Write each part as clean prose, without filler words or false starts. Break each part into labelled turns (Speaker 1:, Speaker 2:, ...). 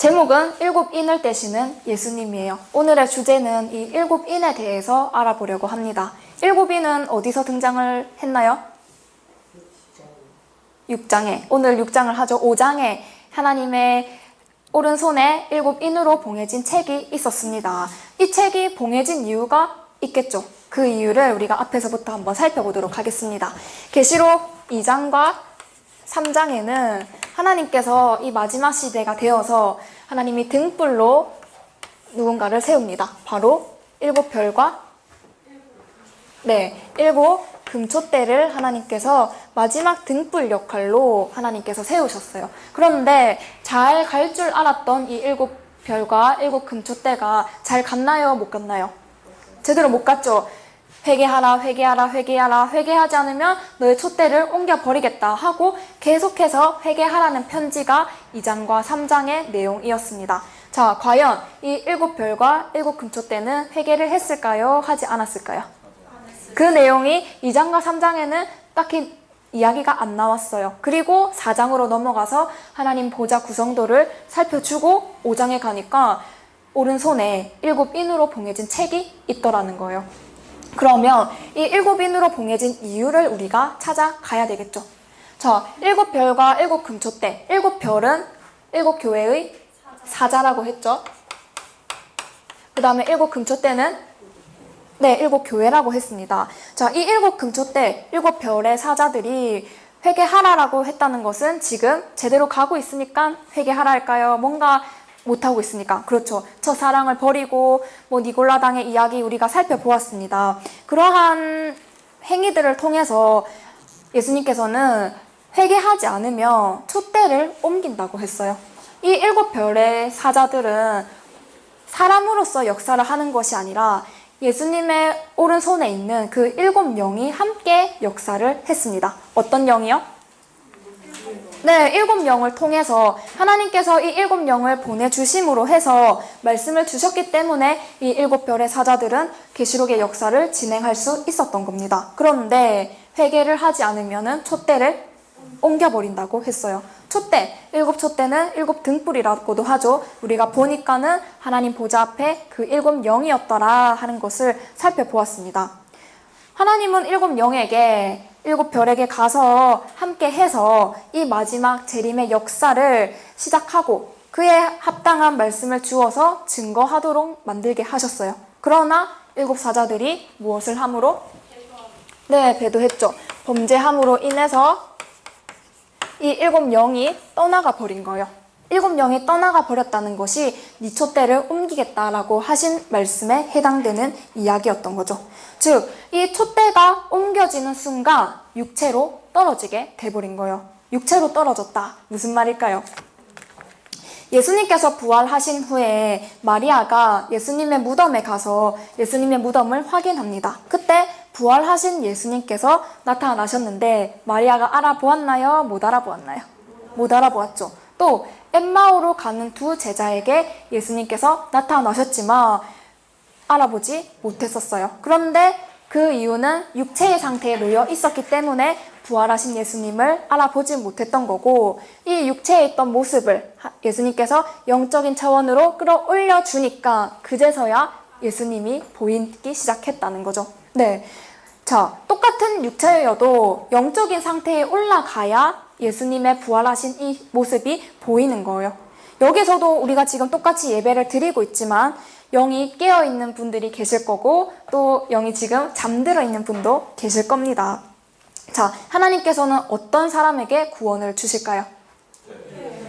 Speaker 1: 제목은 일곱 인을 떼시는 예수님이에요. 오늘의 주제는 이 일곱 인에 대해서 알아보려고 합니다. 일곱 인은 어디서 등장을 했나요? 6장에. 오늘 6장을 하죠. 5장에 하나님의 오른손에 일곱 인으로 봉해진 책이 있었습니다. 이 책이 봉해진 이유가 있겠죠. 그 이유를 우리가 앞에서부터 한번 살펴보도록 하겠습니다. 계시록 2장과 3장에는 하나님께서 이 마지막 시대가 되어서 하나님이 등불로 누군가를 세웁니다. 바로 일곱 별과 일곱 금촛대를 하나님께서 마지막 등불 역할로 하나님께서 세우셨어요. 그런데 잘 갈 줄 알았던 이 일곱 별과 일곱 금촛대가 잘 갔나요? 못 갔나요? 제대로 못 갔죠. 회개하라, 회개하라, 회개하라, 회개하지 않으면 너의 촛대를 옮겨버리겠다 하고 계속해서 회개하라는 편지가 2장과 3장의 내용이었습니다. 자, 과연 이 일곱 별과 일곱 금촛대는 회개를 했을까요? 하지 않았을까요? 그 내용이 2장과 3장에는 딱히 이야기가 안 나왔어요. 그리고 4장으로 넘어가서 하나님 보좌 구성도를 살펴주고 5장에 가니까 오른손에 일곱 인으로 봉해진 책이 있더라는 거예요. 그러면 이 일곱 인으로 봉해진 이유를 우리가 찾아가야 되겠죠. 자, 일곱 별과 일곱 금촛대. 일곱 별은 일곱 교회의 사자라고 했죠. 그 다음에 일곱 금촛대는 일곱 교회라고 했습니다. 자, 이 일곱 금촛대, 일곱 별의 사자들이 회개하라라고 했다는 것은 지금 제대로 가고 있으니까 회개하라 할까요? 뭔가 못하고 있으니까. 그렇죠. 첫사랑을 버리고 니골라당의 이야기 우리가 살펴보았습니다. 그러한 행위들을 통해서 예수님께서는 회개하지 않으면 촛대를 옮긴다고 했어요. 이 일곱 별의 사자들은 사람으로서 역사를 하는 것이 아니라 예수님의 오른손에 있는 그 일곱 영이 함께 역사를 했습니다. 어떤 영이요? 일곱 영을 통해서 하나님께서 이 일곱 영을 보내주심으로 해서 말씀을 주셨기 때문에 이 일곱 별의 사자들은 계시록의 역사를 진행할 수 있었던 겁니다. 그런데 회개를 하지 않으면 촛대를 옮겨버린다고 했어요. 촛대, 일곱 촛대는 일곱 등불이라고도 하죠. 우리가 보니까는 하나님 보좌 앞에 그 일곱 영이었더라 하는 것을 살펴보았습니다. 하나님은 일곱 영에게 일곱 별에게 가서 함께 해서 이 마지막 재림의 역사를 시작하고 그에 합당한 말씀을 주어서 증거하도록 만들게 하셨어요. 그러나 일곱 사자들이 무엇을 함으로? 배도했죠. 범죄함으로 인해서 이 일곱 영이 떠나가 버린 거예요. 일곱 영이 떠나가 버렸다는 것이 네 촛대를 옮기겠다라고 하신 말씀에 해당되는 이야기였던 거죠. 즉, 이 촛대가 옮겨지는 순간 육체로 떨어지게 돼버린 거예요. 육체로 떨어졌다. 무슨 말일까요? 예수님께서 부활하신 후에 마리아가 예수님의 무덤에 가서 예수님의 무덤을 확인합니다. 그때 부활하신 예수님께서 나타나셨는데 마리아가 알아보았나요? 못 알아보았나요? 못 알아보았죠. 또 엠마오로 가는 두 제자에게 예수님께서 나타나셨지만 알아보지 못했었어요. 그런데 그 이유는 육체의 상태에 놓여 있었기 때문에 부활하신 예수님을 알아보지 못했던 거고, 이 육체에 있던 모습을 예수님께서 영적인 차원으로 끌어올려 주니까 그제서야 예수님이 보이기 시작했다는 거죠. 자, 똑같은 육체여도 영적인 상태에 올라가야 예수님의 부활하신 이 모습이 보이는 거예요. 여기서도 우리가 지금 똑같이 예배를 드리고 있지만 영이 깨어있는 분들이 계실 거고 또 영이 지금 잠들어 있는 분도 계실 겁니다. 자, 하나님께서는 어떤 사람에게 구원을 주실까요?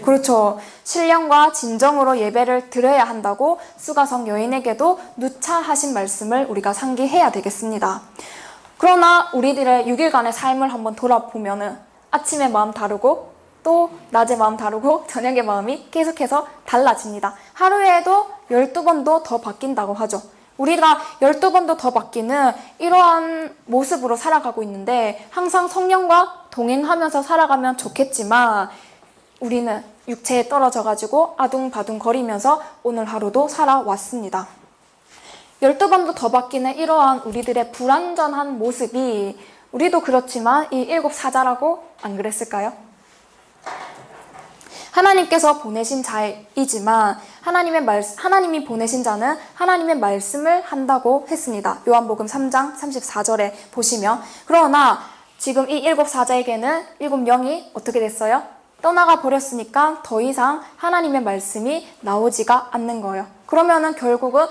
Speaker 1: 그렇죠. 신령과 진정으로 예배를 드려야 한다고 수가성 여인에게도 누차 하신 말씀을 우리가 상기해야 되겠습니다. 그러나 우리들의 6일간의 삶을 한번 돌아보면은 아침에 마음 다르고 또 낮에 마음 다르고 저녁에 마음이 계속해서 달라집니다. 하루에도 12번도 더 바뀐다고 하죠. 우리가 12번도 더 바뀌는 이러한 모습으로 살아가고 있는데 항상 성령과 동행하면서 살아가면 좋겠지만 우리는 육체에 떨어져가지고 아둥바둥 거리면서 오늘 하루도 살아왔습니다. 12번도 더 바뀌는 이러한 우리들의 불완전한 모습이 우리도 그렇지만 이 일곱 사자라고 안 그랬을까요? 하나님께서 보내신 자이지만 하나님이 보내신 자는 하나님의 말씀을 한다고 했습니다. 요한복음 3장 34절에 보시면 그러나 지금 이 일곱 사자에게는 일곱 영이 어떻게 됐어요? 떠나가 버렸으니까 더 이상 하나님의 말씀이 나오지가 않는 거예요. 그러면은 결국은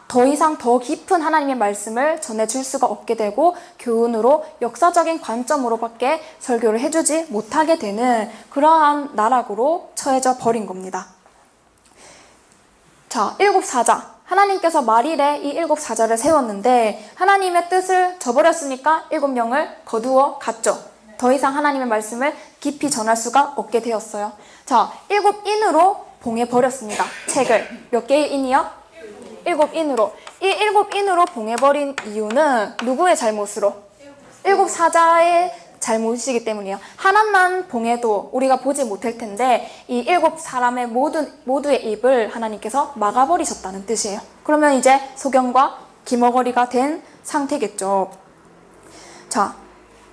Speaker 1: 더 이상 더 깊은 하나님의 말씀을 전해줄 수가 없게 되고 교훈으로 역사적인 관점으로밖에 설교를 해주지 못하게 되는 그러한 나락으로 처해져 버린 겁니다. 자, 일곱 사자. 하나님께서 말일에 이 일곱 사자를 세웠는데 하나님의 뜻을 저버렸으니까 일곱 영을 거두어 갔죠. 더 이상 하나님의 말씀을 깊이 전할 수가 없게 되었어요. 자, 일곱 인으로 봉해버렸습니다. 책을. 몇 개의 인이요? 일곱 인으로. 이 일곱 인으로 봉해버린 이유는 누구의 잘못으로? 일곱 사자의 잘못이기 때문이에요. 하나만 봉해도 우리가 보지 못할 텐데 이 일곱 사람의 모두의 입을 하나님께서 막아버리셨다는 뜻이에요. 그러면 이제 소경과 기머거리가 된 상태겠죠. 자,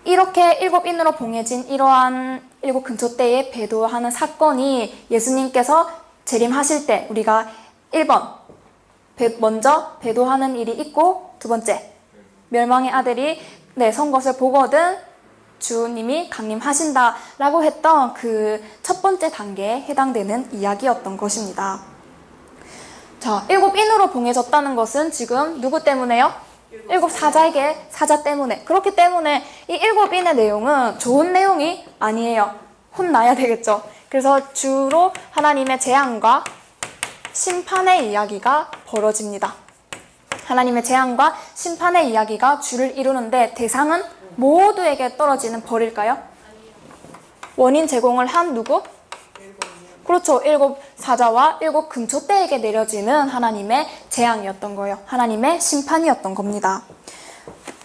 Speaker 1: 이렇게 일곱 인으로 봉해진 이러한 일곱 근처 때에 배도하는 사건이 예수님께서 재림하실 때 우리가 1번 먼저 배도하는 일이 있고 두 번째 멸망의 아들이 선 것을 보거든 주님이 강림하신다라고 했던 그 첫 번째 단계에 해당되는 이야기였던 것입니다. 자, 일곱 인으로 봉해졌다는 것은 지금 누구 때문에요? 일곱 사자에게 사자 때문에. 그렇기 때문에 이 일곱 인의 내용은 좋은 내용이 아니에요. 혼나야 되겠죠. 그래서 주로 하나님의 재앙과 심판의 이야기가 벌어집니다. 하나님의 재앙과 심판의 이야기가 주를 이루는데 대상은 모두에게 떨어지는 벌일까요? 원인 제공을 한 누구? 그렇죠. 일곱 사자와 일곱 금초대에게 내려지는 하나님의 재앙이었던 거예요. 하나님의 심판이었던 겁니다.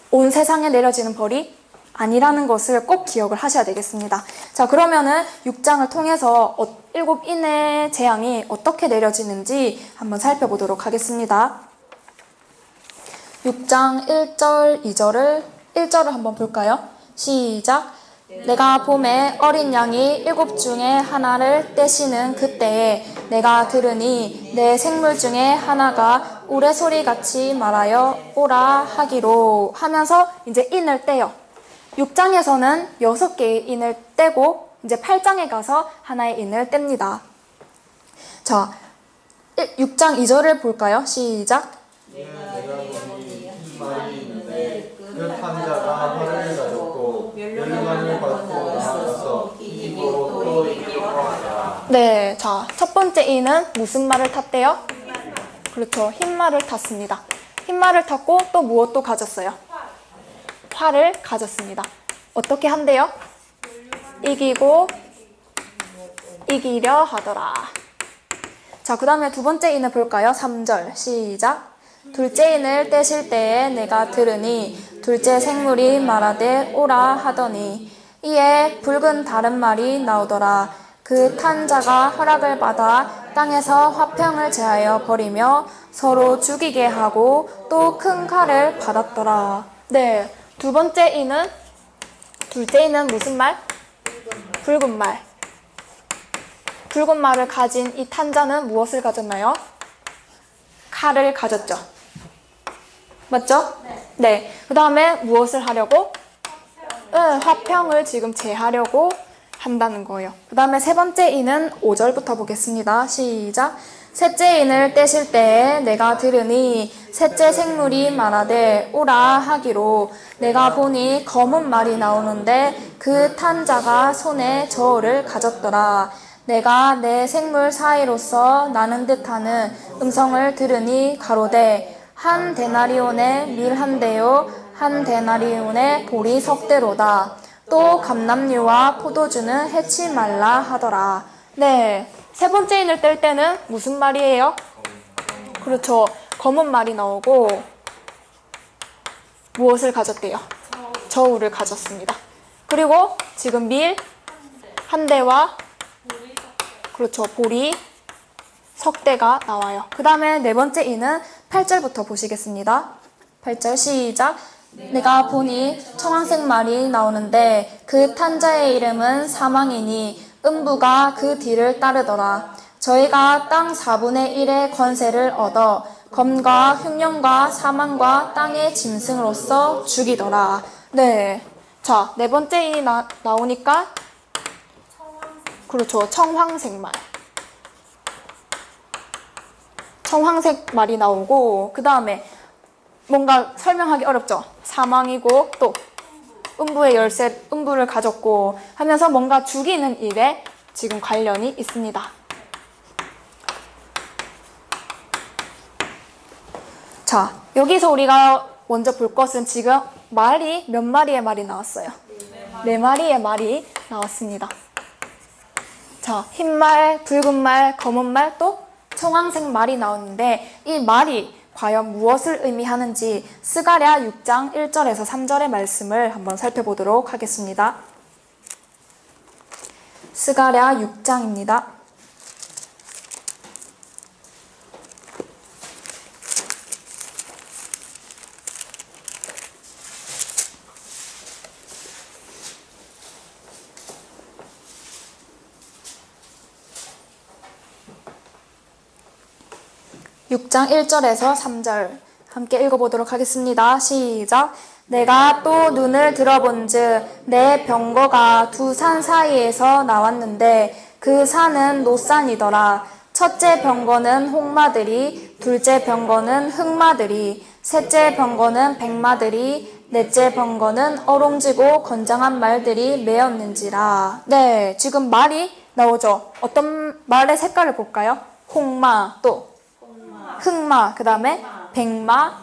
Speaker 1: 온 세상에 내려지는 벌이 아니라는 것을 꼭 기억을 하셔야 되겠습니다. 자, 그러면은 6장을 통해서 일곱 인의 재앙이 어떻게 내려지는지 한번 살펴보도록 하겠습니다. 6장 1절, 1절을 한번 볼까요? 시작! 내가 봄에 어린 양이 일곱 중에 하나를 떼시는 그때에 내가 들으니 내 생물 중에 하나가 우레소리같이 말하여 오라 하기로 하면서 이제 인을 떼요. 6장에서는 6개의 인을 떼고 이제 8장에 가서 하나의 인을 뗍니다. 자, 6장 2절을 볼까요? 시작!
Speaker 2: 내가 보니 한 마리 있는데 그 판자가 활을 가졌고 멸류관을 받고 나아가서 이기고 또 이기고 하더라.
Speaker 1: 네, 자, 첫 번째 인은 무슨 말을 탔대요? 그렇죠, 흰말을 탔습니다. 흰말을 탔고 또 무엇도 가졌어요? 활을 가졌습니다. 어떻게 한대요? 이기고 이기려 하더라. 자, 그 다음에 두 번째 인을 볼까요? 3절 시작! 둘째 인을 떼실 때에 내가 들으니 둘째 생물이 말하되 오라 하더니 이에 붉은 다른 말이 나오더라. 그 탄 자가 허락을 받아 땅에서 화평을 제하여 버리며 서로 죽이게 하고 또 큰 칼을 받았더라. 네, 둘째 인은 무슨 말? 붉은 말. 붉은 말을 가진 이 탄자는 무엇을 가졌나요? 칼을 가졌죠. 맞죠? 네. 그 다음에 무엇을 하려고? 화평을 지금 제하려고 한다는 거예요. 그 다음에 세 번째 인은 5절부터 보겠습니다. 시작! 셋째 인을 떼실 때에 내가 들으니 셋째 생물이 말하되 오라 하기로 내가 보니 검은 말이 나오는데 그 탄 자가 손에 저울을 가졌더라. 내가 내 생물 사이로서 나는 듯하는 음성을 들으니 가로되 한 데나리온의 밀 한 대요 한 데나리온의 보리 석대로다. 또 감람류와 포도주는 해치 말라 하더라. 네, 세 번째 인을 뗄 때는 무슨 말이에요? 그렇죠, 검은 말이 나오고 무엇을 가졌대요? 저울을 가졌습니다. 그리고 지금 밀 한 대와 그렇죠, 보리 석대가 나와요. 그 다음에 네 번째 인은 8절부터 보시겠습니다. 8절 시작! 내가 보니 청황색 말이 나오는데 그 탄자의 이름은 사망이니 음부가 그 뒤를 따르더라. 저희가 땅 4분의 1의 권세를 얻어 검과 흉년과 사망과 땅의 짐승으로서 죽이더라. 네. 자, 네 번째 인이 나오니까 그렇죠. 청황색 말. 청황색 말이 나오고 그 다음에 뭔가 설명하기 어렵죠. 사망이고 또 음부의 열쇠, 음부를 가졌고 하면서 뭔가 죽이는 일에 지금 관련이 있습니다. 자, 여기서 우리가 먼저 볼 것은 지금 말이 몇 마리의 말이 나왔어요? 네 마리의 말이 나왔습니다. 자, 흰 말, 붉은 말, 검은 말, 또 청황색 말이 나오는데 이 말이 과연 무엇을 의미하는지 스가랴 6장 1절에서 3절의 말씀을 한번 살펴보도록 하겠습니다. 스가랴 6장입니다. 육 장 1절에서 3절 함께 읽어보도록 하겠습니다. 시작. 내가 또 눈을 들어본즉 내 병거가 두 산 사이에서 나왔는데 그 산은 노산이더라. 첫째 병거는 홍마들이, 둘째 병거는 흑마들이, 셋째 병거는 백마들이, 넷째 병거는 어롱지고 건장한 말들이 메었는지라. 네, 지금 말이 나오죠. 어떤 말의 색깔을 볼까요? 홍마, 또 흑마, 그 다음에 백마,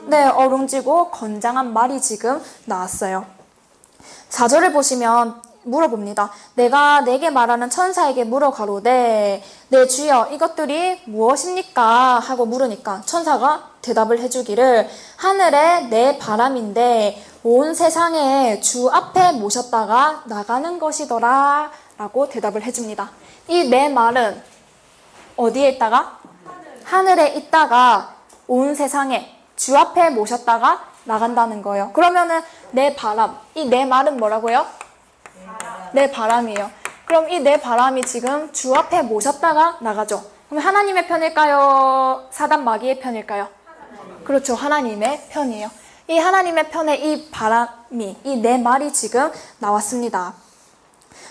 Speaker 1: 네, 어룽지고 건장한 말이 지금 나왔어요. 4절을 보시면 물어봅니다. 내가 내게 말하는 천사에게 물어 가로되 내 주여 이것들이 무엇입니까? 하고 물으니까 천사가 대답을 해주기를 하늘에 내 바람인데 온 세상에 주 앞에 모셨다가 나가는 것이더라 라고 대답을 해줍니다. 이 내 말은 어디에 있다가? 하늘에 있다가 온 세상에 주 앞에 모셨다가 나간다는 거예요. 그러면은 내 바람, 이 내 말은 뭐라고요? 내 바람이에요. 그럼 이 내 바람이 지금 주 앞에 모셨다가 나가죠. 그럼 하나님의 편일까요? 사단 마귀의 편일까요? 그렇죠. 하나님의 편이에요. 이 하나님의 편에 이 바람이, 이 내 말이 지금 나왔습니다.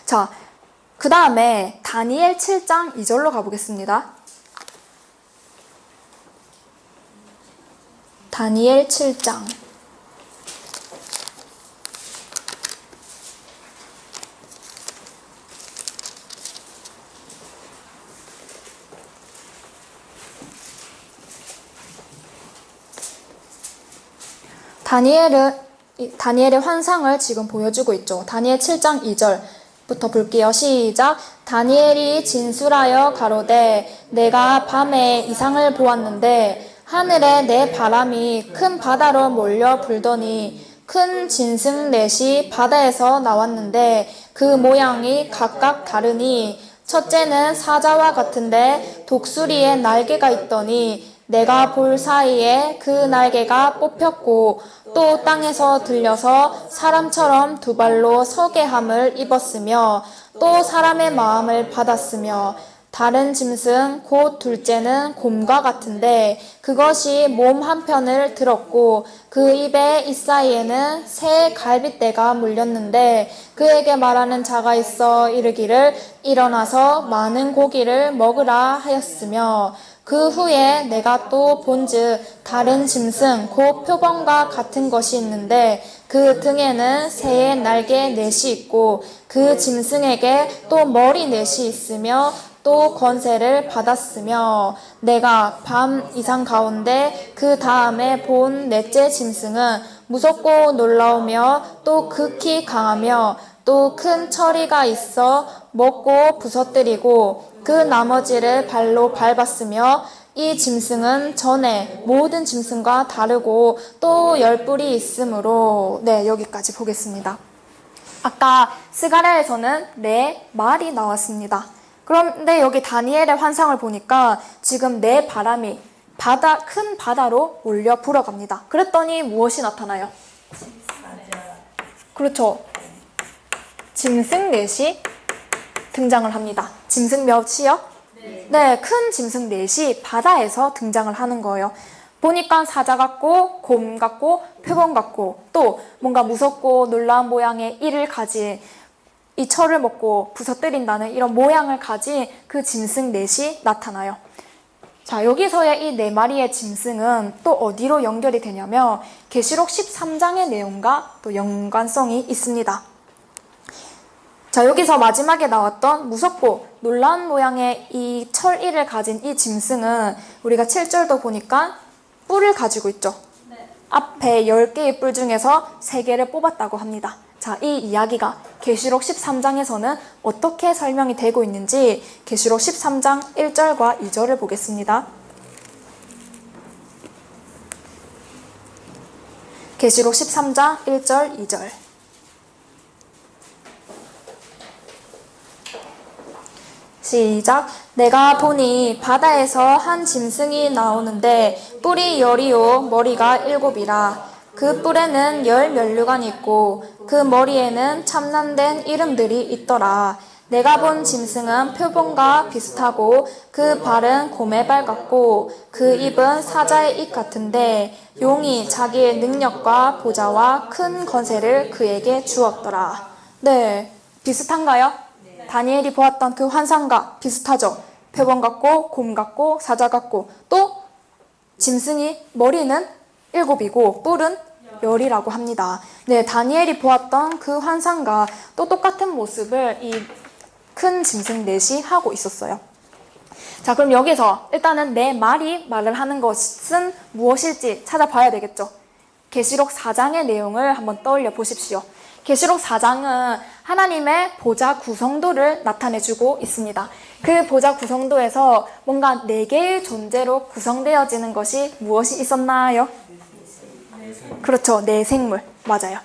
Speaker 1: 자, 그 다음에 다니엘 7장 2절로 가보겠습니다. 다니엘 7장 다니엘의 환상을 지금 보여주고 있죠. 다니엘 7장 2절부터 볼게요. 시작. 다니엘이 진술하여 가로되 내가 밤에 이상을 보았는데 하늘에 내 바람이 큰 바다로 몰려 불더니 큰 짐승 넷이 바다에서 나왔는데 그 모양이 각각 다르니 첫째는 사자와 같은데 독수리에 날개가 있더니 내가 볼 사이에 그 날개가 뽑혔고 또 땅에서 들려서 사람처럼 두 발로 서게 함을 입었으며 또 사람의 마음을 받았으며 다른 짐승 곧 둘째는 곰과 같은데 그것이 몸 한편을 들었고 그 입에 잇사이에는 새 갈빗대가 물렸는데 그에게 말하는 자가 있어 이르기를 일어나서 많은 고기를 먹으라 하였으며 그 후에 내가 또 본즉 다른 짐승 곧 표범과 같은 것이 있는데 그 등에는 새의 날개 넷이 있고 그 짐승에게 또 머리 넷이 있으며 또 권세를 받았으며 내가 밤 이상 가운데 그 다음에 본 넷째 짐승은 무섭고 놀라우며 또 극히 강하며 또 큰 처리가 있어 먹고 부서뜨리고 그 나머지를 발로 밟았으며 이 짐승은 전에 모든 짐승과 다르고 또 10뿔이 있으므로 네, 여기까지 보겠습니다. 아까 스가랴에서는 내 말이 나왔습니다. 그런데 여기 다니엘의 환상을 보니까 지금 내 바람이 큰 바다로 몰려 불어갑니다. 그랬더니 무엇이 나타나요? 그렇죠. 짐승 넷이 등장을 합니다. 짐승 몇이요? 네, 큰 짐승 넷이 바다에서 등장을 하는 거예요. 보니까 사자 같고 곰 같고 표범 같고 또 뭔가 무섭고 놀라운 모양의 이를 가진 이 철을 먹고 부서뜨린다는 이런 모양을 가진 그 짐승 넷이 나타나요. 자, 여기서의 이 네 마리의 짐승은 또 어디로 연결이 되냐면 계시록 13장의 내용과 또 연관성이 있습니다. 자, 여기서 마지막에 나왔던 무섭고 놀라운 모양의 이 철이를 가진 이 짐승은 우리가 7절도 보니까 뿔을 가지고 있죠. 앞에 10개의 뿔 중에서 3개를 뽑았다고 합니다. 자, 이 이야기가 계시록 13장에서는 어떻게 설명이 되고 있는지 계시록 13장 1절과 2절을 보겠습니다. 계시록 13장 1절, 2절. 시작. 내가 보니 바다에서 한 짐승이 나오는데 뿔이 10이요 머리가 7이라. 그 뿔에는 10 면류관이 있고 그 머리에는 참남된 이름들이 있더라. 내가 본 짐승은 표범과 비슷하고 그 발은 곰의 발 같고 그 입은 사자의 입 같은데 용이 자기의 능력과 보좌와 큰 권세를 그에게 주었더라. 네, 비슷한가요? 다니엘이 보았던 그 환상과 비슷하죠. 표범 같고 곰 같고 사자 같고 또 짐승이 머리는 7이고 뿔은 10이라고 합니다. 네, 다니엘이 보았던 그 환상과 또 똑같은 모습을 이 큰 짐승 넷이 하고 있었어요. 자, 그럼 여기서 일단은 네 말이 말을 하는 것은 무엇일지 찾아봐야 되겠죠. 계시록 4장의 내용을 한번 떠올려 보십시오. 계시록 4장은 하나님의 보좌 구성도를 나타내주고 있습니다. 그 보좌 구성도에서 뭔가 4개의 존재로 구성되어지는 것이 무엇이 있었나요? 그렇죠. 네 생물. 맞아요.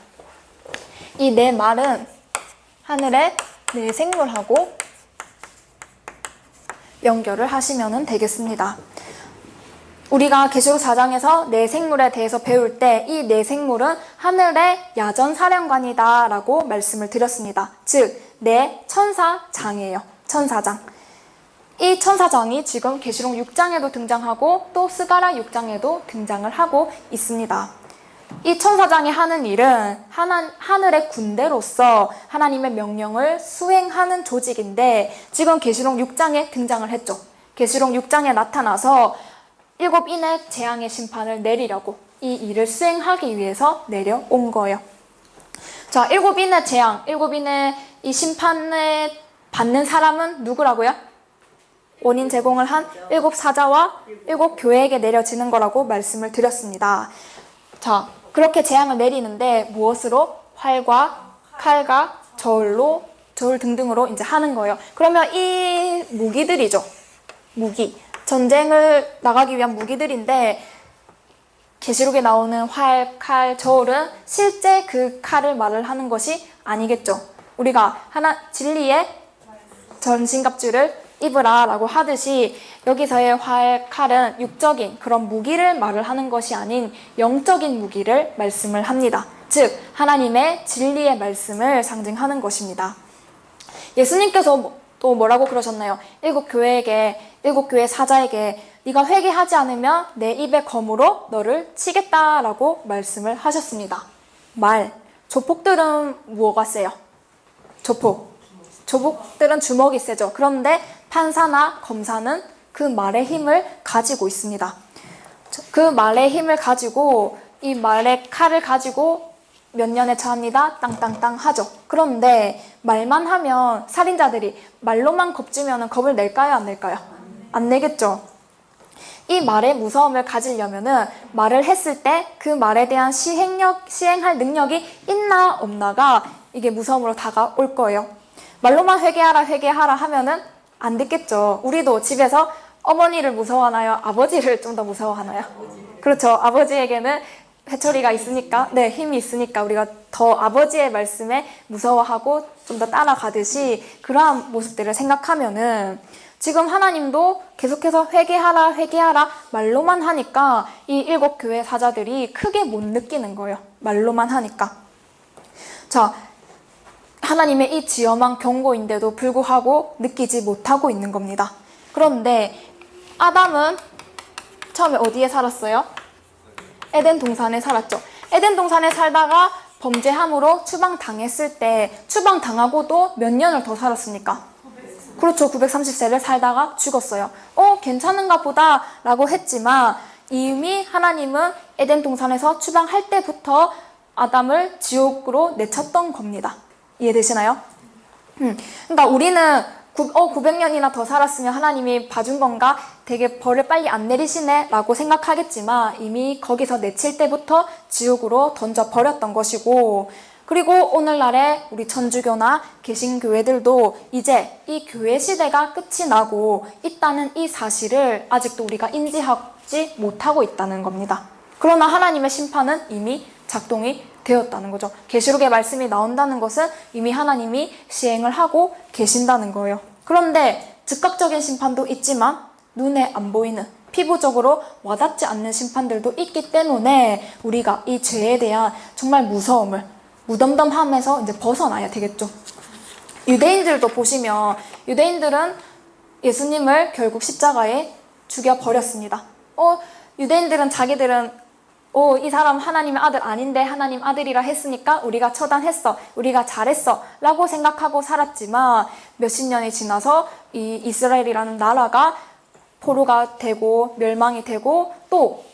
Speaker 1: 이 네 말은 하늘의 네 생물하고 연결을 하시면 되겠습니다. 우리가 계시록 4장에서 네 생물에 대해서 배울 때 이 네 생물은 하늘의 야전사령관이다 라고 말씀을 드렸습니다. 즉, 네 천사장이에요. 천사장. 이 천사장이 지금 계시록 6장에도 등장하고 또 스가랴 6장에도 등장을 하고 있습니다. 이 천사장이 하는 일은 하늘의 군대로서 하나님의 명령을 수행하는 조직인데 지금 계시록 6장에 등장을 했죠. 계시록 6장에 나타나서 7인의 재앙의 심판을 내리려고 이 일을 수행하기 위해서 내려온 거예요. 자, 7인의 재앙, 7인의 이 심판을 받는 사람은 누구라고요? 원인 제공을 한 7 사자와 7 교회에게 내려지는 거라고 말씀을 드렸습니다. 자, 그렇게 재앙을 내리는데 무엇으로? 활과 칼과 저울 등등으로 이제 하는 거예요. 그러면 이 무기들이죠. 무기. 전쟁을 나가기 위한 무기들인데 계시록에 나오는 활, 칼, 저울은 실제 그 칼을 말을 하는 것이 아니겠죠. 우리가 진리의 전신갑주를 입으라 라고 하듯이 여기서의 활, 칼은 육적인 그런 무기를 말을 하는 것이 아닌 영적인 무기를 말씀을 합니다. 즉 하나님의 진리의 말씀을 상징하는 것입니다. 예수님께서 또 뭐라고 그러셨나요? 7 교회 사자에게 네가 회개하지 않으면 내 입의 검으로 너를 치겠다라고 말씀을 하셨습니다. 조폭들은 뭐가 세요? 조폭들은 주먹이 세죠. 그런데 판사나 검사는 그 말의 힘을 가지고 있습니다. 그 말의 힘을 가지고 이 말의 칼을 가지고 몇 년에 처합니다. 땅땅땅 하죠. 그런데 말만 하면 살인자들이 말로만 겁주면 겁을 낼까요? 안 낼까요? 안 내겠죠. 이 말의 무서움을 가지려면은 말을 했을 때 그 말에 대한 시행할 능력이 있나 없나가 이게 무서움으로 다가올 거예요. 말로만 회개하라 하면은 안 듣겠죠. 우리도 집에서 어머니를 무서워하나요? 아버지를 좀 더 무서워하나요? 그렇죠. 아버지에게는 회초리가 있으니까, 네, 힘이 있으니까 우리가 더 아버지의 말씀에 무서워하고 좀 더 따라가듯이 그러한 모습들을 생각하면은 지금 하나님도 계속해서 회개하라 말로만 하니까 이 7 교회 사자들이 크게 못 느끼는 거예요. 말로만 하니까. 자, 하나님의 이 지엄한 경고인데도 불구하고 느끼지 못하고 있는 겁니다. 그런데 아담은 처음에 어디에 살았어요? 에덴 동산에 살았죠. 에덴 동산에 살다가 범죄함으로 추방당했을 때 추방당하고도 몇 년을 더 살았습니까? 그렇죠. 930세를 살다가 죽었어요. 괜찮은가 보다 라고 했지만 이미 하나님은 에덴 동산에서 추방할 때부터 아담을 지옥으로 내쳤던 겁니다. 이해되시나요? 그러니까 우리는 900년이나 더 살았으면 하나님이 봐준 건가? 되게 벌을 빨리 안 내리시네 라고 생각하겠지만 이미 거기서 내칠 때부터 지옥으로 던져버렸던 것이고, 그리고 오늘날의 우리 천주교나 개신교회들도 이제 이 교회 시대가 끝이 나고 있다는 이 사실을 아직도 우리가 인지하지 못하고 있다는 겁니다. 그러나 하나님의 심판은 이미 작동이 되었다는 거죠. 계시록의 말씀이 나온다는 것은 이미 하나님이 시행을 하고 계신다는 거예요. 그런데 즉각적인 심판도 있지만 눈에 안 보이는, 피부적으로 와닿지 않는 심판들도 있기 때문에 우리가 이 죄에 대한 정말 무서움을, 무덤덤함에서 이제 벗어나야 되겠죠. 유대인들도 보시면 유대인들은 예수님을 결국 십자가에 죽여버렸습니다. 유대인들은 자기들은 이 사람 하나님의 아들 아닌데 하나님 아들이라 했으니까 우리가 처단했어, 우리가 잘했어 라고 생각하고 살았지만 몇십 년이 지나서 이 이스라엘이라는 나라가 포로가 되고 멸망이 되고 또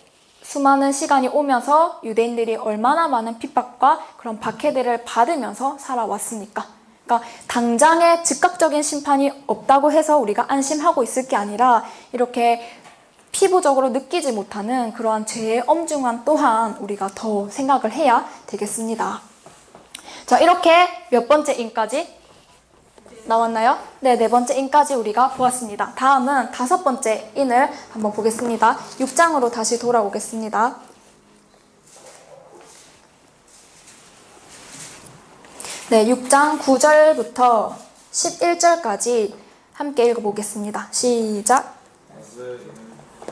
Speaker 1: 수많은 시간이 오면서 유대인들이 얼마나 많은 핍박과 그런 박해들을 받으면서 살아왔습니까? 그러니까 당장의 즉각적인 심판이 없다고 해서 우리가 안심하고 있을 게 아니라 이렇게 피부적으로 느끼지 못하는 그러한 죄의 엄중함 또한 우리가 더 생각을 해야 되겠습니다. 자, 이렇게 몇 번째 인까지 나왔나요? 네, 네 번째 인까지 우리가 보았습니다. 다음은 다섯 번째 인을 한번 보겠습니다. 6장으로 다시 돌아오겠습니다. 네, 6장 9절부터 11절까지 함께 읽어보겠습니다. 시작!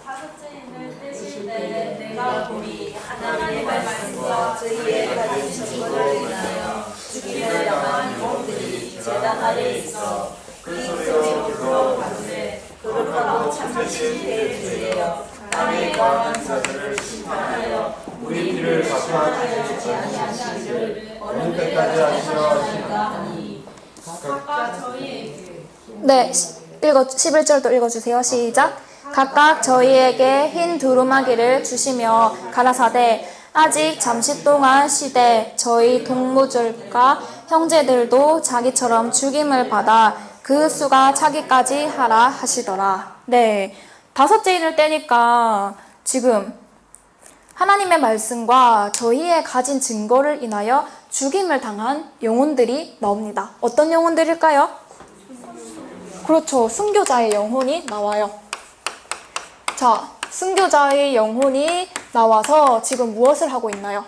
Speaker 3: 다섯째 인을 떼실 때 내가 보니 하나님의 말씀과 저희의 가진 증거를 인하여 죽임을 당한 영혼들이 제단 아래에 있어 큰 소리로 불러 가로되 거룩하고 참되신 때에 주여 땅에 거하는 자들을 심판하여 우리 피를 갚아주지 아니하시기를 어느 때까지 하시려 하니 각각 저희에게.
Speaker 1: 네, 11절도 읽어주세요. 시작! 각각 저희에게 흰 두루마기를 주시며 가라사대 아직 잠시 동안 쉬되 저희 동무들과 형제들도 자기처럼 죽임을 받아 그 수가 차기까지 하라 하시더라. 네, 다섯째 인을 떼니까 지금 하나님의 말씀과 저희의 가진 증거를 인하여 죽임을 당한 영혼들이 나옵니다. 어떤 영혼들일까요? 그렇죠. 순교자의 영혼이 나와요. 자, 순교자의 영혼이 나와서 지금 무엇을 하고 있나요?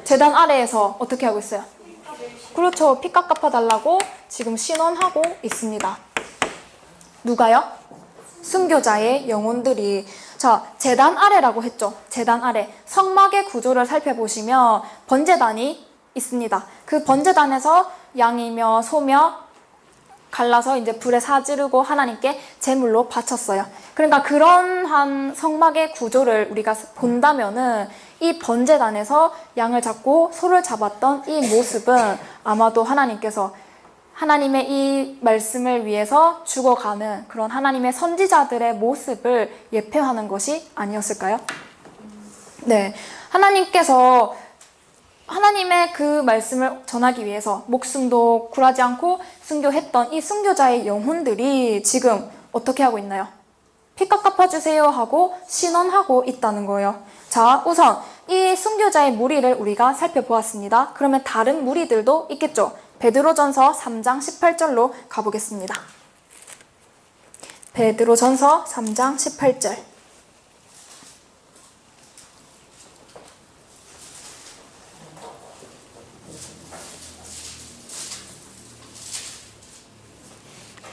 Speaker 1: 제단 아래에서 어떻게 하고 있어요? 그렇죠. 피 깎아달라고 지금 신원하고 있습니다. 누가요? 순교자의 영혼들이. 자, 제단 아래라고 했죠. 제단 아래. 성막의 구조를 살펴보시면 번제단이 있습니다. 그 번제단에서 양이며 소며 갈라서 이제 불에 사지르고 하나님께 제물로 바쳤어요. 그러니까 그런 한 성막의 구조를 우리가 본다면은 이 번제단에서 양을 잡고 소를 잡았던 이 모습은 아마도 하나님께서 하나님의 이 말씀을 위해서 죽어가는 그런 하나님의 선지자들의 모습을 예표하는 것이 아니었을까요? 네, 하나님께서 하나님의 그 말씀을 전하기 위해서 목숨도 굴하지 않고 순교했던 이 순교자의 영혼들이 지금 어떻게 하고 있나요? 피값 갚아주세요 하고 신원하고 있다는 거예요. 자, 우선 이 순교자의 무리를 우리가 살펴보았습니다. 그러면 다른 무리들도 있겠죠. 베드로전서 3장 18절로 가보겠습니다. 베드로전서 3장 18절.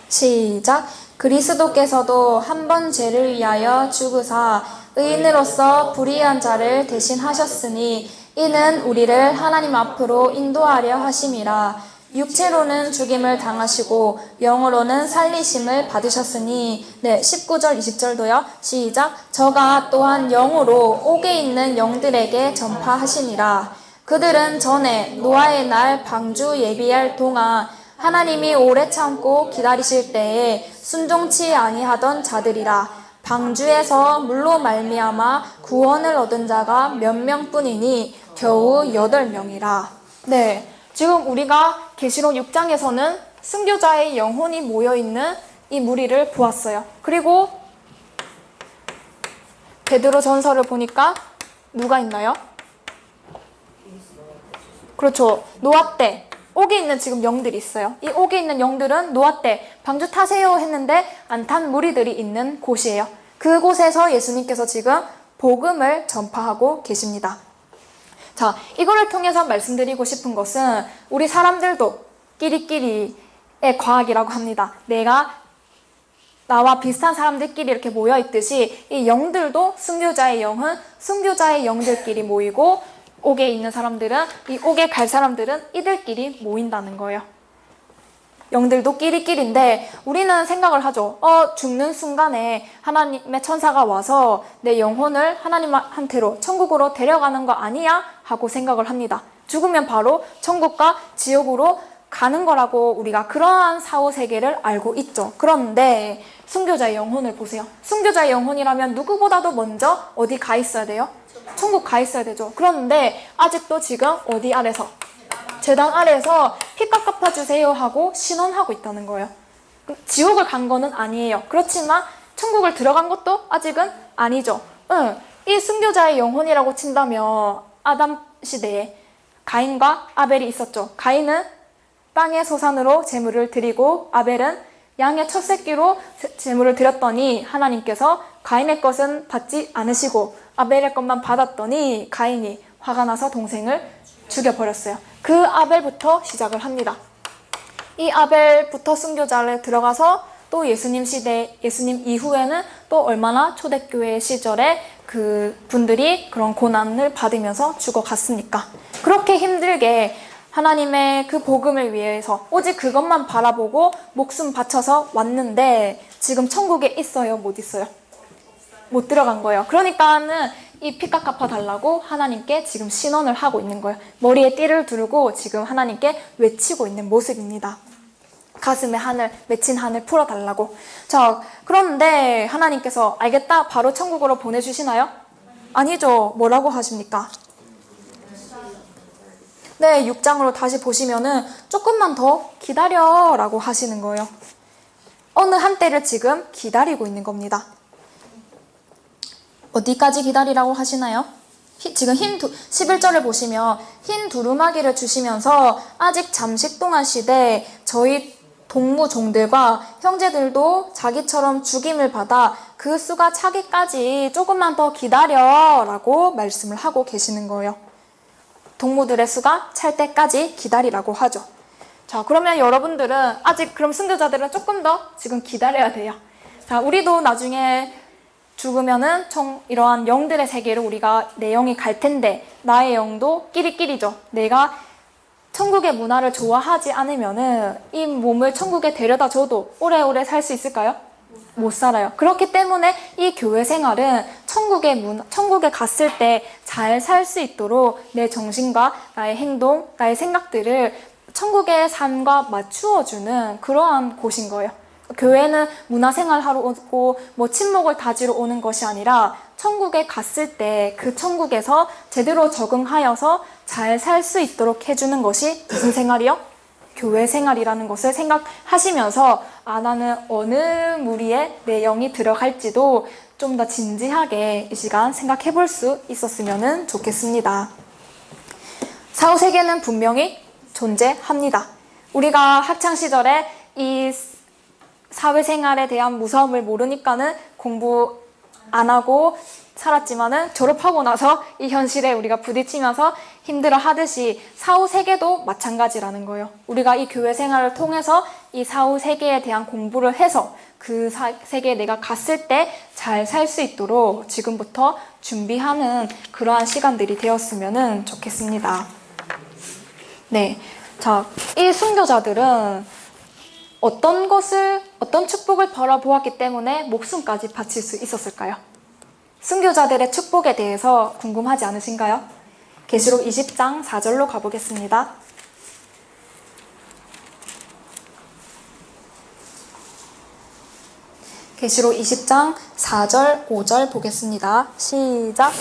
Speaker 1: 시작! 그리스도께서도 한 번 죄를 위하여 죽으사 의인으로서 불의한 자를 대신하셨으니 이는 우리를 하나님 앞으로 인도하려 하심이라. 육체로는 죽임을 당하시고 영으로는 살리심을 받으셨으니 19절 20절도요. 시작. 저가 또한 영으로 옥에 있는 영들에게 전파하시니라. 그들은 전에 노아의 날 방주 예비할 동안 하나님이 오래 참고 기다리실 때에 순종치 아니하던 자들이라. 방주에서 물로 말미암아 구원을 얻은 자가 몇 명뿐이니 겨우 8명이라. 네, 지금 우리가 계시록 6장에서는 순교자의 영혼이 모여있는 이 무리를 보았어요. 그리고 베드로 전서를 보니까 누가 있나요? 그렇죠. 노아 때 옥에 있는 지금 영들이 있어요. 이 옥에 있는 영들은 노아 때 방주 타세요 했는데 안 탄 무리들이 있는 곳이에요. 그곳에서 예수님께서 지금 복음을 전파하고 계십니다. 자, 이거를 통해서 말씀드리고 싶은 것은 우리 사람들도 끼리끼리의 과학이라고 합니다. 내가 나와 비슷한 사람들끼리 이렇게 모여있듯이 이 영들도 순교자의 영은 순교자의 영들끼리 모이고 옥에 있는 사람들은 이 옥에 갈 사람들은 이들끼리 모인다는 거예요. 영들도 끼리끼리인데 우리는 생각을 하죠. 죽는 순간에 하나님의 천사가 와서 내 영혼을 하나님한테로 천국으로 데려가는 거 아니야? 하고 생각을 합니다. 죽으면 바로 천국과 지옥으로 가는 거라고 우리가 그러한 사후세계를 알고 있죠. 그런데 순교자의 영혼을 보세요. 순교자의 영혼이라면 누구보다도 먼저 어디 가 있어야 돼요? 천국 가 있어야 되죠. 그런데 아직도 지금 어디 아래서? 제단 아래에서 피 깎아주세요 하고 신원하고 있다는 거예요. 지옥을 간 거는 아니에요. 그렇지만 천국을 들어간 것도 아직은 아니죠. 이 순교자의 영혼이라고 친다면 아담 시대에 가인과 아벨이 있었죠. 가인은 땅의 소산으로 제물을 드리고 아벨은 양의 첫 새끼로 제물을 드렸더니 하나님께서 가인의 것은 받지 않으시고 아벨의 것만 받았더니 가인이 화가 나서 동생을 죽여버렸어요. 그 아벨부터 시작을 합니다. 이 아벨부터 순교자를 들어가서 또 예수님 시대, 예수님 이후에는 또 얼마나 초대교회 시절에 그 분들이 그런 고난을 받으면서 죽어갔습니까? 그렇게 힘들게 하나님의 그 복음을 위해서 오직 그것만 바라보고 목숨 바쳐서 왔는데 지금 천국에 있어요? 못 있어요? 못 들어간 거예요. 그러니까는 이 피 깎아 달라고 하나님께 지금 신원을 하고 있는 거예요. 머리에 띠를 두르고 지금 하나님께 외치고 있는 모습입니다. 가슴에 하늘, 맺힌 하늘 풀어달라고. 자, 그런데 하나님께서 알겠다, 바로 천국으로 보내주시나요? 아니죠. 뭐라고 하십니까? 네, 6장으로 다시 보시면은 조금만 더 기다려라고 하시는 거예요. 어느 한때를 지금 기다리고 있는 겁니다. 어디까지 기다리라고 하시나요? 지금 11절을 보시면 흰 두루마기를 주시면서 아직 잠시 동안 시대 저희 동무종들과 형제들도 자기처럼 죽임을 받아 그 수가 차기까지 조금만 더 기다려라고 말씀을 하고 계시는 거예요. 동무들의 수가 찰 때까지 기다리라고 하죠. 자, 그러면 여러분들은 아직 그럼 순교자들은 조금 더 지금 기다려야 돼요. 자, 우리도 나중에 죽으면은 이러한 영들의 세계를 우리가 내 영이 갈 텐데 나의 영도 끼리끼리죠. 내가 천국의 문화를 좋아하지 않으면은 이 몸을 천국에 데려다 줘도 오래오래 살 수 있을까요? 못 살아요. 그렇기 때문에 이 교회 생활은 천국에 갔을 때 잘 살 수 있도록 내 정신과 나의 행동, 나의 생각들을 천국의 삶과 맞추어주는 그러한 곳인 거예요. 교회는 문화생활하러 오고 친목을 다지러 오는 것이 아니라 천국에 갔을 때 그 천국에서 제대로 적응하여서 잘 살 수 있도록 해주는 것이 무슨 생활이요? 교회 생활이라는 것을 생각하시면서 나는 어느 무리에 내 영이 들어갈지도 좀 더 진지하게 이 시간 생각해 볼 수 있었으면 좋겠습니다. 사후세계는 분명히 존재합니다. 우리가 학창시절에 이 사회생활에 대한 무서움을 모르니까는 공부 안 하고 살았지만은 졸업하고 나서 이 현실에 우리가 부딪히면서 힘들어 하듯이 사후세계도 마찬가지라는 거예요. 우리가 이 교회 생활을 통해서 이 사후세계에 대한 공부를 해서 그 세계에 내가 갔을 때 잘 살 수 있도록 지금부터 준비하는 그러한 시간들이 되었으면 좋겠습니다. 네. 자, 이 순교자들은 어떤 축복을 벌어보았기 때문에 목숨까지 바칠 수 있었을까요? 순교자들의 축복에 대해서 궁금하지 않으신가요? 계시록 20장 4절로 가보겠습니다. 계시록 20장 4절, 5절 보겠습니다. 시작!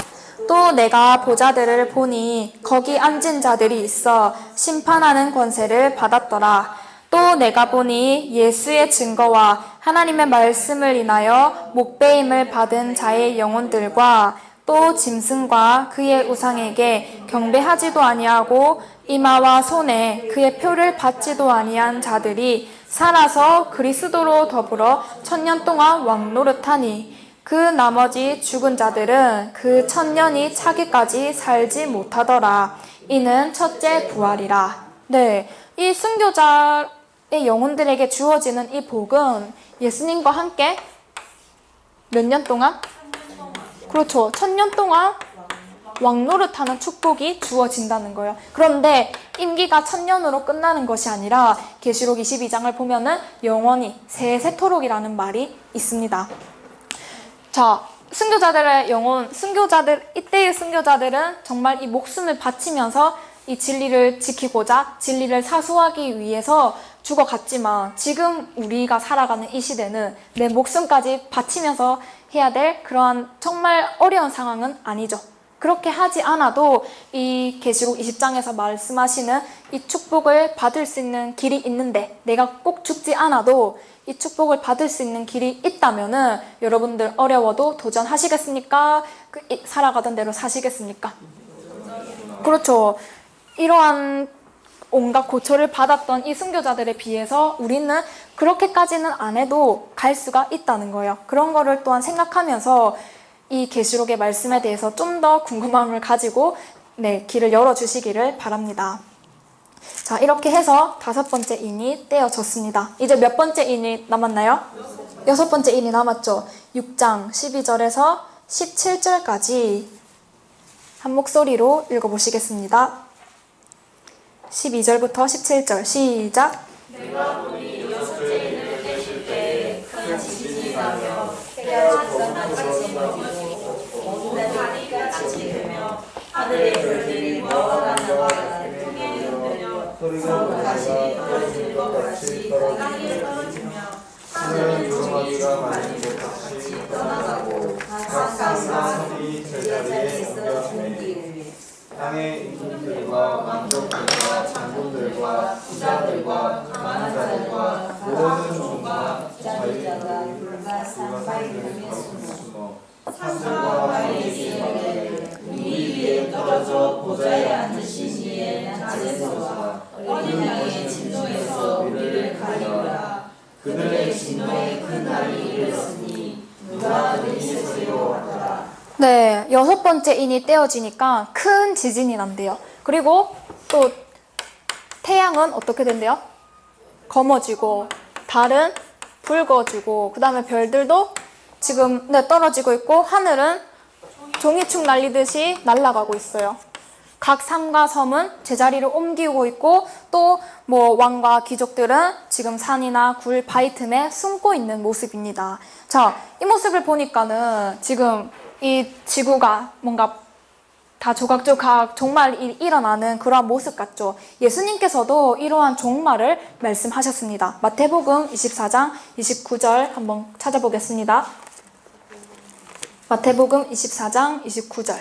Speaker 1: 또 내가 보자들을 보니 거기 앉은 자들이 있어 심판하는 권세를 받았더라. 또 내가 보니 예수의 증거와 하나님의 말씀을 인하여 목배임을 받은 자의 영혼들과 또 짐승과 그의 우상에게 경배하지도 아니하고 이마와 손에 그의 표를 받지도 아니한 자들이 살아서 그리스도로 더불어 1000년 동안 왕노릇하니 그 나머지 죽은 자들은 그 1000년이 차기까지 살지 못하더라. 이는 첫째 부활이라. 네, 이 순교자의 영혼들에게 주어지는 이 복은 예수님과 함께 몇 년 동안? 그렇죠. 1000년 동안 왕노릇하는 축복이 주어진다는 거예요. 그런데 임기가 1000년으로 끝나는 것이 아니라 계시록 22장을 보면은 영원히 세세토록이라는 말이 있습니다. 자, 순교자들의 영혼, 이때의 순교자들은 정말 이 목숨을 바치면서 이 진리를 지키고자 진리를 사수하기 위해서 죽어갔지만 지금 우리가 살아가는 이 시대는 내 목숨까지 바치면서 해야 될 그러한 정말 어려운 상황은 아니죠. 그렇게 하지 않아도 이 계시록 20장에서 말씀하시는 이 축복을 받을 수 있는 길이 있는데 내가 꼭 죽지 않아도 이 축복을 받을 수 있는 길이 있다면은 여러분들 어려워도 도전하시겠습니까? 살아가던 대로 사시겠습니까? 그렇죠. 이러한 온갖 고초를 받았던 이 순교자들에 비해서 우리는 그렇게까지는 안 해도 갈 수가 있다는 거예요. 그런 거를 또한 생각하면서 이 계시록의 말씀에 대해서 좀 더 궁금함을 가지고 길을 열어주시기를 바랍니다. 자, 이렇게 해서 5번째 인이 떼어졌습니다. 이제 몇 번째 인이 남았나요? 6번째 인이 남았죠. 6장 12절에서 17절까지 한 목소리로 읽어보시겠습니다. 12절부터 17절 시작!
Speaker 3: 내가 보니 여섯째 인을 떼실 때에 큰 지진이 나며 해가 정같이 넘어지고 다리가 같이 되며 하늘의 별들이 모아나가 풍에 흔들려 성같이 떨어질 것 같이 땅에 떨어지며 하늘은 두루마기가 많은 것 같이 떠나가고 각각 사람이 제자리에 옮겨지니
Speaker 2: 땅의 임금들과 왕족들과 장군들과 부자들과 가난한 자들과 모든 종과 자유자가 불가사의를 숨어 산들과 바위에 위 위에 떨어져 보좌에 앉으신 이의 낮에서와 어린 양의 진노에서 우리를 가리라. 그들의 진노의 큰 날이 이르렀으니 누가 들으시리요 하더라.
Speaker 1: 네, 6번째 인이 떼어지니까 큰 지진이 난대요. 그리고 또 태양은 어떻게 된대요? 검어지고 달은 붉어지고 그 다음에 별들도 지금 떨어지고 있고 하늘은 종이축 날리듯이 날아가고 있어요. 각 산과 섬은 제자리를 옮기고 있고 또 왕과 귀족들은 지금 산이나 굴, 바위 틈에 숨고 있는 모습입니다. 자, 이 모습을 보니까는 지금 이 지구가 뭔가 다 조각조각 종말이 일어나는 그러한 모습 같죠. 예수님께서도 이러한 종말을 말씀하셨습니다. 마태복음 24장 29절 한번 찾아보겠습니다. 마태복음 24장 29절.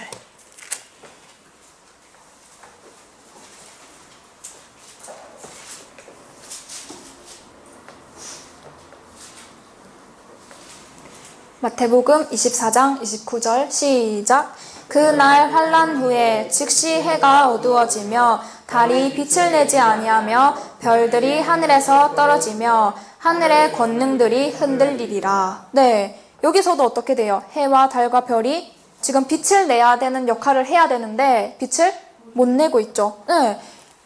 Speaker 1: 마태복음 24장 29절 시작! 그날 환란 후에 즉시 해가 어두워지며 달이 빛을 내지 아니하며 별들이 하늘에서 떨어지며 하늘의 권능들이 흔들리리라. 네, 여기서도 어떻게 돼요? 해와 달과 별이 지금 빛을 내야 되는 역할을 해야 되는데 빛을 못 내고 있죠. 네,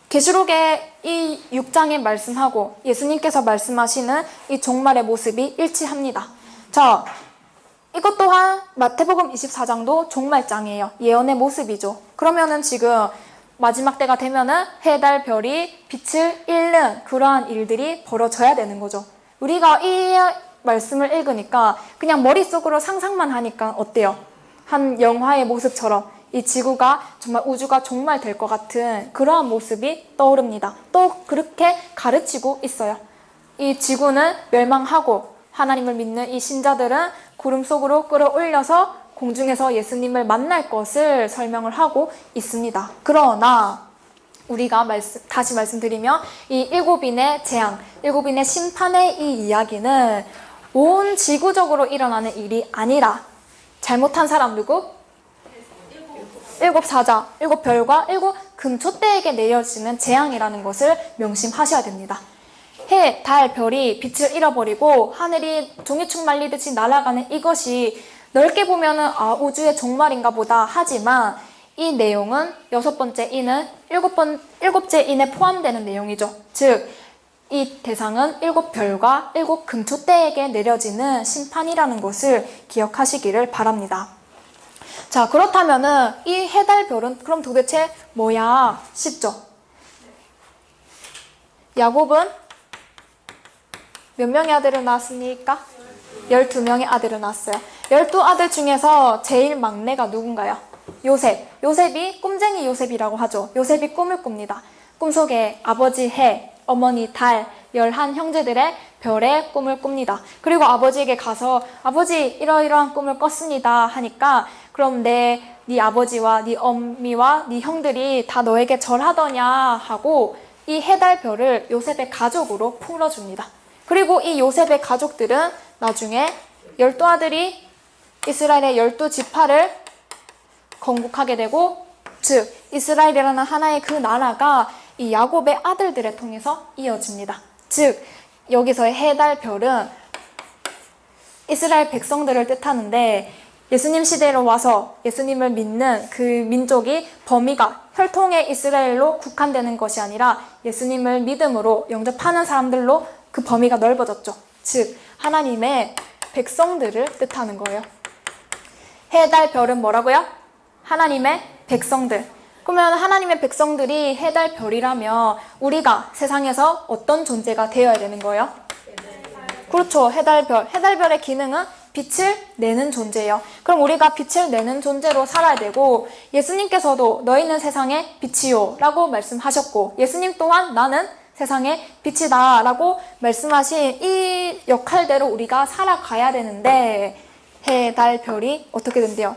Speaker 1: 계시록의 이 6장의 말씀하고 예수님께서 말씀하시는 이 종말의 모습이 일치합니다. 자, 이것 또한 마태복음 24장도 종말장이에요. 예언의 모습이죠. 그러면은 지금 마지막 때가 되면은 해, 달, 별이 빛을 잃는 그러한 일들이 벌어져야 되는 거죠. 우리가 이 말씀을 읽으니까 그냥 머릿속으로 상상만 하니까 어때요? 한 영화의 모습처럼 이 지구가 정말 우주가 종말될 것 같은 그러한 모습이 떠오릅니다. 또 그렇게 가르치고 있어요. 이 지구는 멸망하고 하나님을 믿는 이 신자들은 구름 속으로 끌어올려서 공중에서 예수님을 만날 것을 설명을 하고 있습니다. 그러나 우리가 다시 말씀드리면 이 일곱인의 재앙, 일곱인의 심판의 이 이야기는 온 지구적으로 일어나는 일이 아니라 잘못한 사람 누구? 일곱 사자, 일곱 별과 일곱 금초대에게 내려지는 재앙이라는 것을 명심하셔야 됩니다. 해, 달, 별이 빛을 잃어버리고 하늘이 종이축 말리듯이 날아가는 이것이 넓게 보면은 우주의 종말인가 보다 하지만 이 내용은 여섯 번째 인은 일곱째 인에 포함되는 내용이죠. 즉, 이 대상은 일곱 별과 일곱 금초대에게 내려지는 심판이라는 것을 기억하시기를 바랍니다. 자, 그렇다면은 이 해, 달, 별은 그럼 도대체 뭐야 싶죠? 야곱은 몇 명의 아들을 낳았습니까? 12명의 아들을 낳았어요. 12아들 중에서 제일 막내가 누군가요? 요셉. 요셉이 꿈쟁이 요셉이라고 하죠. 요셉이 꿈을 꿉니다. 꿈속에 아버지 해, 어머니 달, 11 형제들의 별의 꿈을 꿉니다. 그리고 아버지에게 가서 아버지 이러이러한 꿈을 꿨습니다 하니까 그럼 네 아버지와 네 어미와 네 형들이 다 너에게 절하더냐 하고 이 해, 달, 별을 요셉의 가족으로 풀어줍니다. 그리고 이 요셉의 가족들은 나중에 12아들이 이스라엘의 12지파를 건국하게 되고, 즉 이스라엘이라는 하나의 그 나라가 이 야곱의 아들들을 통해서 이어집니다. 즉 여기서의 해, 달, 별은 이스라엘 백성들을 뜻하는데 예수님 시대로 와서 예수님을 믿는 그 민족이 범위가 혈통의 이스라엘로 국한되는 것이 아니라 예수님을 믿음으로 영접하는 사람들로 그 범위가 넓어졌죠. 즉 하나님의 백성들을 뜻하는 거예요. 해, 달, 별은 뭐라고요? 하나님의 백성들. 그러면 하나님의 백성들이 해, 달, 별이라면 우리가 세상에서 어떤 존재가 되어야 되는 거예요? 그렇죠. 해, 달, 별. 해, 달, 별의 기능은 빛을 내는 존재예요. 그럼 우리가 빛을 내는 존재로 살아야 되고, 예수님께서도 너희는 세상의 빛이요 라고 말씀하셨고, 예수님 또한 나는 세상의 빛이다 라고 말씀하신 이 역할대로 우리가 살아가야 되는데, 해, 달, 별이 어떻게 된대요?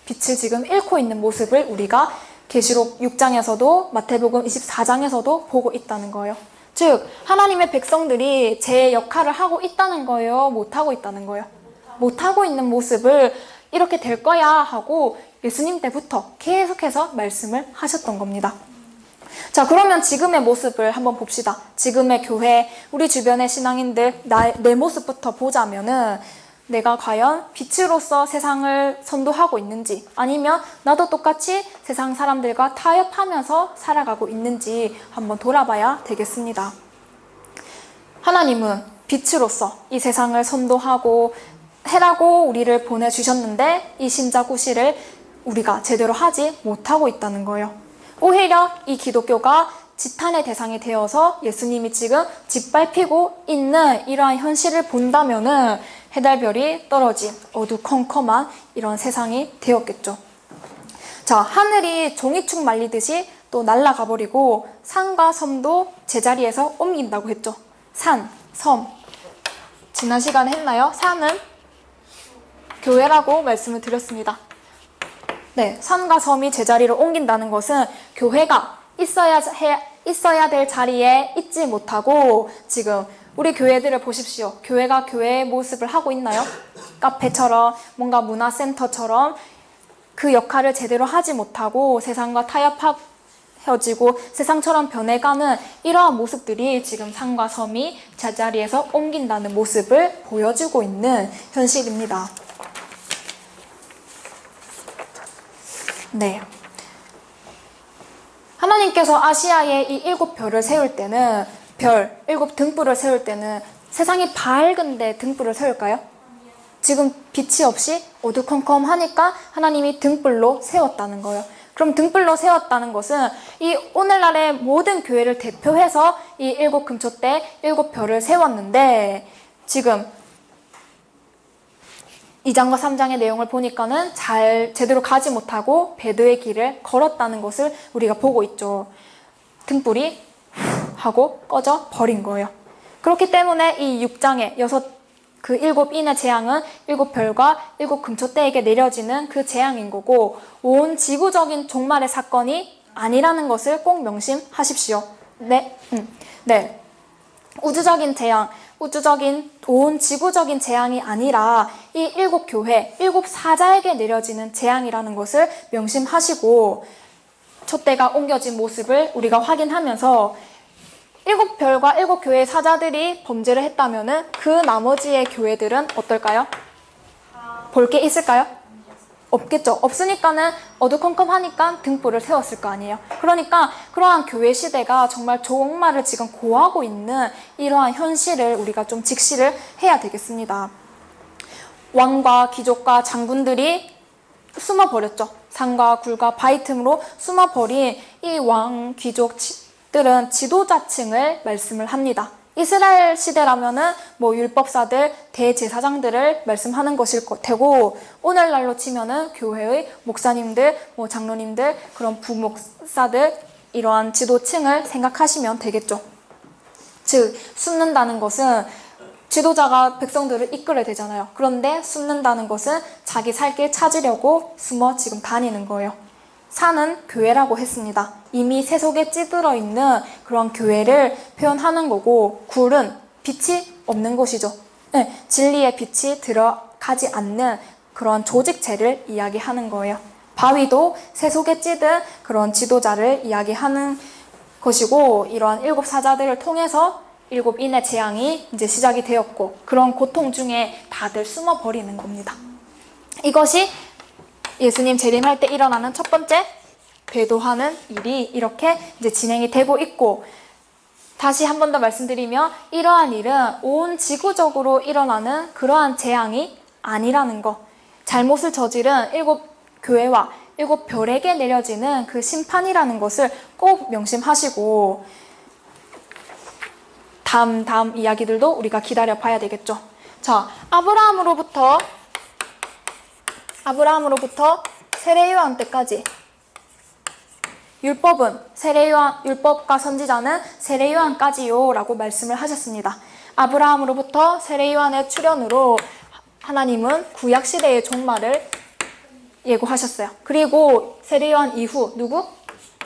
Speaker 1: 빛을 지금 잃고 있는 모습을 우리가 계시록 6장에서도 마태복음 24장에서도 보고 있다는 거예요. 즉 하나님의 백성들이 제 역할을 하고 있다는 거예요? 못하고 있다는 거예요? 못하고 있는 모습을 이렇게 될 거야 하고 예수님 때부터 계속해서 말씀을 하셨던 겁니다. 자, 그러면 지금의 모습을 한번 봅시다. 지금의 교회, 우리 주변의 신앙인들, 내 모습부터 보자면은 내가 과연 빛으로서 세상을 선도하고 있는지, 아니면 나도 똑같이 세상 사람들과 타협하면서 살아가고 있는지 한번 돌아봐야 되겠습니다. 하나님은 빛으로서 이 세상을 선도하고 해라고 우리를 보내주셨는데 이 신자구실을 우리가 제대로 하지 못하고 있다는 거예요. 오히려 이 기독교가 지탄의 대상이 되어서 예수님이 지금 짓밟히고 있는 이러한 현실을 본다면은 해달별이 떨어진 어두컴컴한 이런 세상이 되었겠죠. 자, 하늘이 종이축 말리듯이 또 날아가 버리고 산과 섬도 제자리에서 옮긴다고 했죠. 산, 섬. 지난 시간에 했나요? 산은 교회라고 말씀을 드렸습니다. 네, 산과 섬이 제자리로 옮긴다는 것은 교회가 있어야 될 자리에 있지 못하고, 지금 우리 교회들을 보십시오. 교회가 교회의 모습을 하고 있나요? 카페처럼 뭔가 문화센터처럼 그 역할을 제대로 하지 못하고 세상과 타협해지고 세상처럼 변해가는 이러한 모습들이 지금 산과 섬이 제자리에서 옮긴다는 모습을 보여주고 있는 현실입니다. 네. 하나님께서 아시아에 이 7별을 세울 때는, 7 등불을 세울 때는 세상이 밝은데 등불을 세울까요? 지금 빛이 없이 어두컴컴하니까 하나님이 등불로 세웠다는 거예요. 그럼 등불로 세웠다는 것은 이 오늘날의 모든 교회를 대표해서 이 7금초 때 7별을 세웠는데, 지금 2장과 3장의 내용을 보니까는 제대로 가지 못하고 배드의 길을 걸었다는 것을 우리가 보고 있죠. 등불이 하고 꺼져 버린 거예요. 그렇기 때문에 이 6장의 7인의 재앙은 7별과 7금초대에게 내려지는 그 재앙인 거고, 온 지구적인 종말의 사건이 아니라는 것을 꼭 명심하십시오. 네. 우주적인 재앙, 온 지구적인 재앙이 아니라 이 7교회, 7사자에게 내려지는 재앙이라는 것을 명심하시고, 촛대가 옮겨진 모습을 우리가 확인하면서 7별과 7교회의 사자들이 범죄를 했다면은 그 나머지의 교회들은 어떨까요? 볼 게 있을까요? 없겠죠. 없으니까는 어두컴컴하니까 등불을 세웠을 거 아니에요. 그러니까 그러한 교회 시대가 정말 종말을 지금 고하고 있는 이러한 현실을 우리가 좀 직시를 해야 되겠습니다. 왕과 귀족과 장군들이 숨어버렸죠. 산과 굴과 바위 틈으로 숨어버린 이 왕, 귀족들은 지도자층을 말씀을 합니다. 이스라엘 시대라면은 율법사들, 대제사장들을 말씀하는 것일 테고, 오늘날로 치면은 교회의 목사님들, 장로님들, 그런 부목사들, 이러한 지도층을 생각하시면 되겠죠. 즉, 숨는다는 것은 지도자가 백성들을 이끌어야 되잖아요. 그런데 숨는다는 것은 자기 살 길 찾으려고 숨어 지금 다니는 거예요. 산은 교회라고 했습니다. 이미 새 속에 찌들어 있는 그런 교회를 표현하는 거고, 굴은 빛이 없는 곳이죠. 네, 진리의 빛이 들어가지 않는 그런 조직체를 이야기하는 거예요. 바위도 새 속에 찌든 그런 지도자를 이야기하는 것이고, 이러한 7사자들을 통해서 7인의 재앙이 이제 시작이 되었고, 그런 고통 중에 다들 숨어버리는 겁니다. 이것이 예수님 재림할 때 일어나는 첫 번째 배도하는 일이 이렇게 이제 진행이 되고 있고, 다시 한 번 더 말씀드리면 이러한 일은 온 지구적으로 일어나는 그러한 재앙이 아니라는 거, 잘못을 저지른 7교회와 7별에게 내려지는 그 심판이라는 것을 꼭 명심하시고, 다음 이야기들도 우리가 기다려 봐야 되겠죠. 자, 아브라함으로부터 세례요한 때까지 율법과 선지자는 세례요한까지요 라고 말씀을 하셨습니다. 아브라함으로부터 세례요한의 출현으로 하나님은 구약시대의 종말을 예고하셨어요. 그리고 세례요한 이후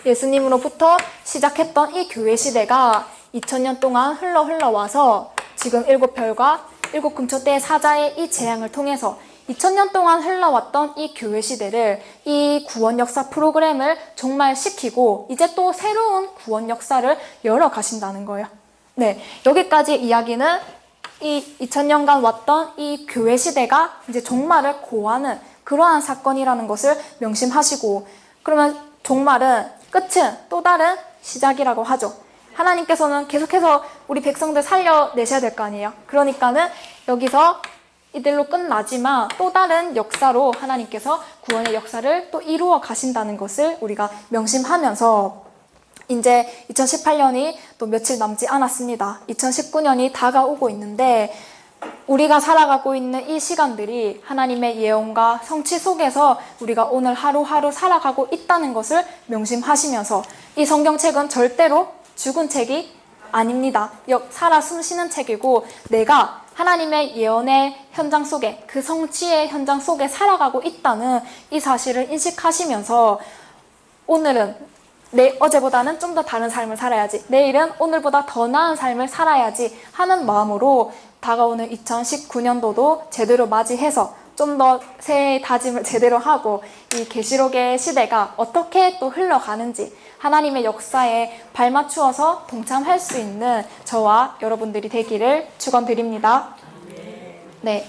Speaker 1: 예수님으로부터 시작했던 이 교회 시대가 2000년 동안 흘러와서 지금 7별과 7금초대의 사자의 이 재앙을 통해서 2000년 동안 흘러왔던 이 교회 시대를, 이 구원 역사 프로그램을 종말시키고 이제 또 새로운 구원 역사를 열어가신다는 거예요. 네, 여기까지 이야기는 이 2000년간 왔던 이 교회 시대가 이제 종말을 고하는 그러한 사건이라는 것을 명심하시고, 그러면 종말은, 끝은 또 다른 시작이라고 하죠. 하나님께서는 계속해서 우리 백성들 살려내셔야 될 거 아니에요. 그러니까는 여기서 이들로 끝나지만 또 다른 역사로 하나님께서 구원의 역사를 또 이루어 가신다는 것을 우리가 명심하면서, 이제 2018년이 또 며칠 남지 않았습니다. 2019년이 다가오고 있는데, 우리가 살아가고 있는 이 시간들이 하나님의 예언과 성취 속에서 우리가 오늘 하루하루 살아가고 있다는 것을 명심하시면서, 이 성경책은 절대로 죽은 책이 아닙니다. 살아 숨쉬는 책이고, 내가 하나님의 예언의 현장 속에, 그 성취의 현장 속에 살아가고 있다는 이 사실을 인식하시면서, 오늘은 어제보다는 좀 더 다른 삶을 살아야지, 내일은 오늘보다 더 나은 삶을 살아야지 하는 마음으로 다가오는 2019년도도 제대로 맞이해서 좀 더 새해의 다짐을 제대로 하고, 이 계시록의 시대가 어떻게 또 흘러가는지 하나님의 역사에 발맞추어서 동참할 수 있는 저와 여러분들이 되기를 축원드립니다. 네.